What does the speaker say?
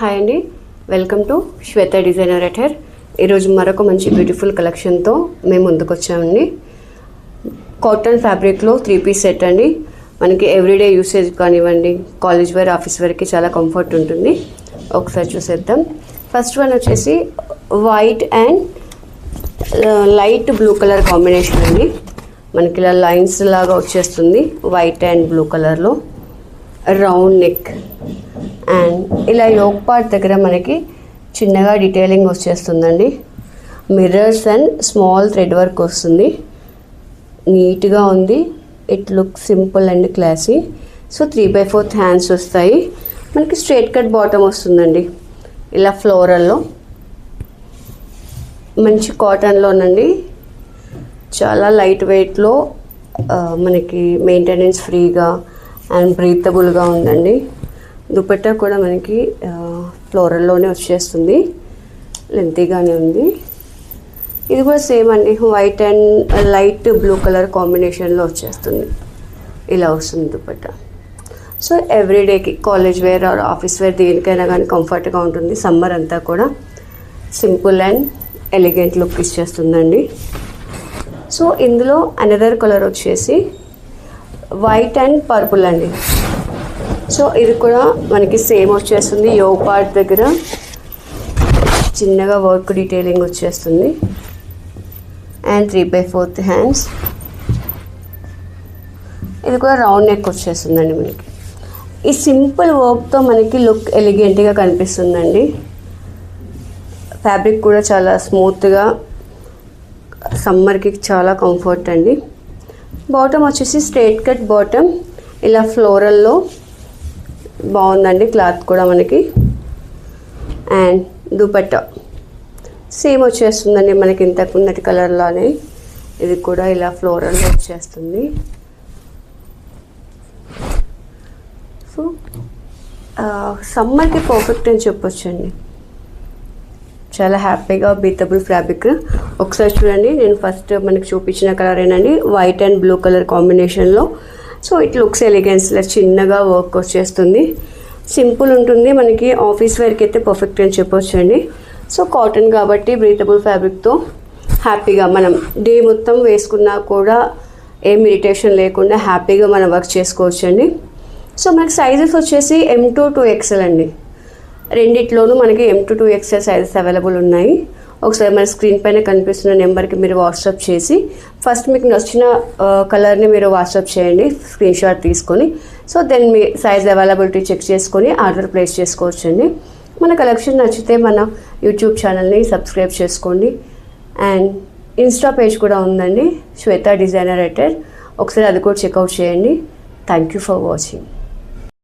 Hi అండి, welcome to Shweta designer at her. ఈరోజు మరొక మంచి బ్యూటిఫుల్ కలెక్షన్తో మేము ముందుకు వచ్చామండి. కాటన్ ఫ్యాబ్రిక్లో 3-piece సెట్ అండి. మనకి ఎవ్రీడే యూసేజ్ కానివ్వండి, కాలేజ్ వేర్, ఆఫీస్ వేర్కి చాలా కంఫర్ట్ ఉంటుంది. ఒకసారి చూసేద్దాం. ఫస్ట్ వన్ వచ్చేసి white and light blue colour combination అండి. మనకి ఇలా లైన్స్ లాగా వచ్చేస్తుంది వైట్ అండ్ బ్లూ కలర్లో. రౌండ్ నెక్ అండ్ ఇలా యోక్ పార్ట్ దగ్గర మనకి చిన్నగా డీటెయిలింగ్ వచ్చేస్తుందండి. Mirrors and small thread work వస్తుంది. నీట్గా ఉంది. It look simple and classy. So 3/4 hands వస్తాయి. మనకి స్ట్రైట్ కట్ బాటమ్ వస్తుందండి. ఇలా ఫ్లోరల్లో మంచి కాటన్లోనండి. చాలా లైట్ వెయిట్లో మనకి మెయింటెనెన్స్ ఫ్రీగా అండ్ బ్రీతబుల్గా ఉందండి. దుపట్టా కూడా మనకి ఫ్లోరల్లోనే వచ్చేస్తుంది. లెంతీగానే ఉంది. ఇది కూడా సేమ్ అండి, white and light blue colour కాంబినేషన్లో వచ్చేస్తుంది. ఇలా వస్తుంది దుపట్టా. సో ఎవ్రీడేకి college wear or office wear దేనికైనా కానీ కంఫర్ట్గా ఉంటుంది. సమ్మర్ అంతా కూడా సింపుల్ అండ్ ఎలిగెంట్ లుక్ ఇచ్చేస్తుందండి. సో ఇందులో అనదర్ కలర్ వచ్చేసి వైట్ అండ్ పర్పుల్ అండి. సో ఇది కూడా మనకి సేమ్ వచ్చేస్తుంది. యో పార్ట్ దగ్గర చిన్నగా వర్క్ డీటెయిలింగ్ వచ్చేస్తుంది అండ్ 3/4 హ్యాండ్స్. ఇది కూడా రౌండ్ నెక్ వచ్చేస్తుందండి. మనకి ఈ సింపుల్ వర్క్తో మనకి లుక్ ఎలిగెంట్గా కనిపిస్తుందండి. ఫ్యాబ్రిక్ కూడా చాలా స్మూత్గా, సమ్మర్కి చాలా కంఫర్ట్ అండి. బాటమ్ వచ్చేసి స్ట్రైట్ కట్ బాటమ్. ఇలా ఫ్లోరల్లో బాగుందండి క్లాత్ కూడా మనకి. అండ్ దుపట్టా సేమ్ వచ్చేస్తుందండి మనకి ఇంతకు ముందటి కలర్లోనే. ఇది కూడా ఇలా ఫ్లోరల్లో వచ్చేస్తుంది. సో సమ్మర్కి పర్ఫెక్ట్ అని చెప్పొచ్చండి. చాలా హ్యాపీగా బ్రీతబుల్ ఫ్యాబ్రిక్. ఒకసారి చూడండి, నేను ఫస్ట్ మనకి చూపించిన కలర్ ఏనండి, వైట్ అండ్ బ్లూ కలర్ కాంబినేషన్లో. So it looks elegance. ఇలా చిన్నగా వర్క్ వచ్చేస్తుంది. సింపుల్ ఉంటుంది. మనకి ఆఫీస్ వేర్కి అయితే పర్ఫెక్ట్ అని చెప్పొచ్చు అండి. సో కాటన్ కాబట్టి బ్రీతబుల్ ఫ్యాబ్రిక్తో హ్యాపీగా మనం డే మొత్తం వేసుకున్నా కూడా ఏం ఇరిటేషన్ లేకుండా హ్యాపీగా మనం వర్క్ చేసుకోవచ్చు అండి. సో మనకి సైజెస్ వచ్చేసి M2 to XL అండి. రెండిట్లోనూ మనకి M2 to XL sizes available ఉన్నాయి. ఒకసారి మన స్క్రీన్ పైన కనిపిస్తున్న నెంబర్కి మీరు వాట్సాప్ చేసి ఫస్ట్ మీకు నచ్చిన కలర్ని మీరు వాట్సాప్ చేయండి, స్క్రీన్ షాట్ తీసుకొని. సో దెన్ మీ సైజ్ అవైలబిలిటీ చెక్ చేసుకొని ఆర్డర్ ప్లేస్ చేసుకోవచ్చండి. మన కలెక్షన్ నచ్చితే మన యూట్యూబ్ ఛానల్ని సబ్స్క్రైబ్ చేసుకోండి. అండ్ ఇన్స్టా పేజ్ కూడా ఉందండి, శ్వేత డిజైనర్ ఎట్ హెర్. ఒకసారి అది కూడా చెక్అవుట్ చేయండి. Thank you for watching.